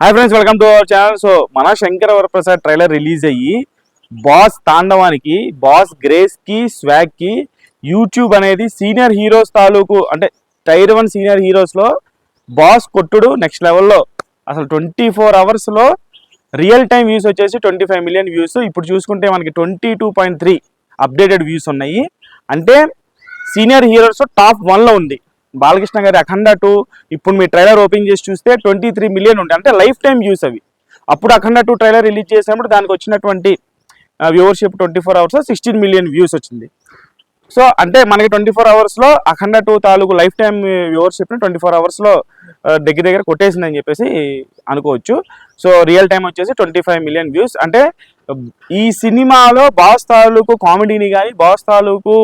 Hi friends, welcome to our channel. So మన Shankara Varaprasad trailer release అయ్యి boss తాండవానికి, boss grace కి, swag కి YouTube అనేది సీనియర్ హీరోస్ తాలూకు అంటే టైర్ 1 సీనియర్ హీరోస్ లో బాస్ కొట్టుడు నెక్స్ట్ లెవెల్లో. అసలు 24 hours లో రియల్ టైం వ్యూస్ వచ్చేసి 25 million వ్యూస్. ఇప్పుడు చూసుకుంటే మనకి 22.3 అప్డేటెడ్ వ్యూస్ ఉన్నాయి. అంటే సీనియర్ హీరోస్ టాప్ 1లో ఉంది. బాలకృష్ణ గారి అఖండ 2 ఇప్పుడు మీ ట్రైలర్ ఓపెన్ చేసి చూస్తే 23 million ఉంది. అంటే లైఫ్ టైం వ్యూస్ అవి. అప్పుడు అఖండ 2 ట్రైలర్ రిలీజ్ చేసినప్పుడు దానికి వచ్చినటువంటి వ్యూవర్షిప్ 24 hours 16 million వ్యూస్ వచ్చింది. సో అంటే మనకి 24 hours లో అఖండ 2 తాలూకు లైఫ్ టైం వ్యూవర్షిప్ని 24 hours లో దగ్గర కొట్టేసిందని చెప్పేసి అనుకోవచ్చు. సో రియల్ టైం వచ్చేసి 25 million వ్యూస్. అంటే ఈ సినిమాలో బాస్ తాలూకు కామెడీని కానీ, బాస్ తాలూకు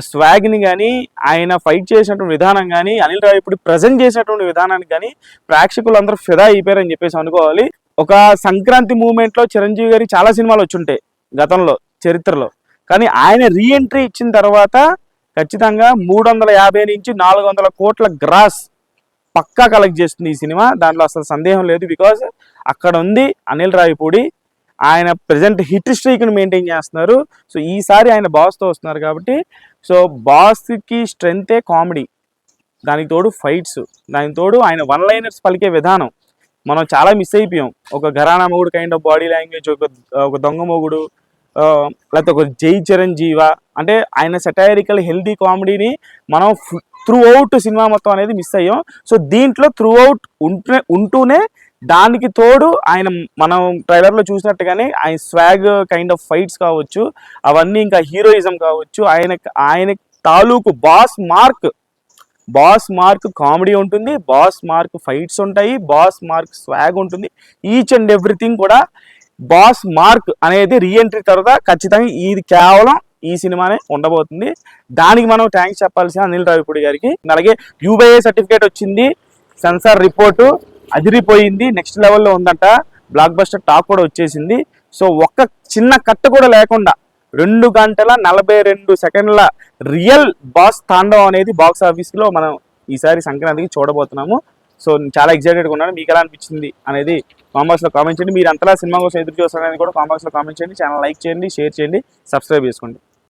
స్వాగ్ని కానీ, ఆయన ఫైట్ చేసినటువంటి విధానం కానీ, అనిల్ రావిపూడి ప్రజెంట్ చేసినటువంటి విధానానికి కానీ ప్రేక్షకులు అందరూ ఫిదా అయిపోయారని చెప్పేసి అనుకోవాలి. ఒక సంక్రాంతి మూమెంట్లో చిరంజీవి గారి చాలా సినిమాలు వచ్చుంటాయి గతంలో చరిత్రలో, కానీ ఆయన రీఎంట్రీ ఇచ్చిన తర్వాత ఖచ్చితంగా 350 నుంచి 400 కోట్ల గ్రాస్ పక్కా కలెక్ట్ చేస్తుంది ఈ సినిమా. దాంట్లో అసలు సందేహం లేదు. బికాజ్ అక్కడ ఉంది అనిల్ రావిపూడి. ఆయన ప్రజెంట్ హిట్ స్ట్రీక్ని మెయింటైన్ చేస్తున్నారు. సో ఈసారి ఆయన బాస్తో వస్తున్నారు కాబట్టి, సో బాస్కి స్ట్రెంతే కామెడీ, దానికి తోడు ఫైట్స్, దానికి తోడు ఆయన వన్ లైనర్స్ పలికే విధానం మనం చాలా మిస్ అయిపోయాం. ఒక ఘరానా మొగుడు కైండ్ ఆఫ్ బాడీ లాంగ్వేజ్, ఒక దొంగ మొగుడు, లేకపోతే ఒక జై చిరంజీవ, అంటే ఆయన సెటైరికల్ హెల్దీ కామెడీని మనం త్రూ అవుట్ సినిమా మొత్తం అనేది మిస్ అయ్యాం. సో దీంట్లో త్రూ అవుట్ ఉంటూనే దానికి తోడు ఆయన మనం ట్రైలర్లో చూసినట్టుగానే ఆయన స్వాగ్ కైండ్ ఆఫ్ ఫైట్స్ కావచ్చు, అవన్నీ ఇంకా హీరోయిజం కావచ్చు, ఆయన తాలూకు బాస్ మార్క్ కామెడీ ఉంటుంది, బాస్ మార్క్ ఫైట్స్ ఉంటాయి, బాస్ మార్క్ స్వాగ్ ఉంటుంది. ఈచ్ అండ్ ఎవ్రీథింగ్ కూడా బాస్ మార్క్ అనేది రీఎంట్రీ తర్వాత ఖచ్చితంగా ఇది కేవలం ఈ సినిమానే ఉండబోతుంది. దానికి మనం థ్యాంక్స్ చెప్పాల్సిన అనిల్ రావిపూడి గారికి. అలాగే UBA సర్టిఫికేట్ వచ్చింది, సెన్సార్ రిపోర్టు అదిరిపోయింది, నెక్స్ట్ లెవెల్లో ఉందంట, బ్లాక్ బస్టర్ టాక్ కూడా వచ్చేసింది. సో ఒక్క చిన్న కట్ట కూడా లేకుండా 2 గంటల 42 సెకండ్ల రియల్ బాస్ తాండవం అనేది బాక్స్ ఆఫీస్లో మనం ఈసారి సంక్రాంతికి చూడబోతున్నాము. సో చాలా ఎక్సైటెడ్గా ఉన్నాను. మీకు ఎలా అనిపించింది అనేది కామెంట్ బాక్స్లో కామెంట్ చేయండి. మీరు అంతలా సినిమా కోసం ఎదురు చూస్తారనేది కూడా కామెంట్ బాక్స్లో కామెంట్ చేయండి. ఛానల్ లైక్ చేయండి, షేర్ చేయండి, సబ్స్క్రైబ్ చేసుకోండి.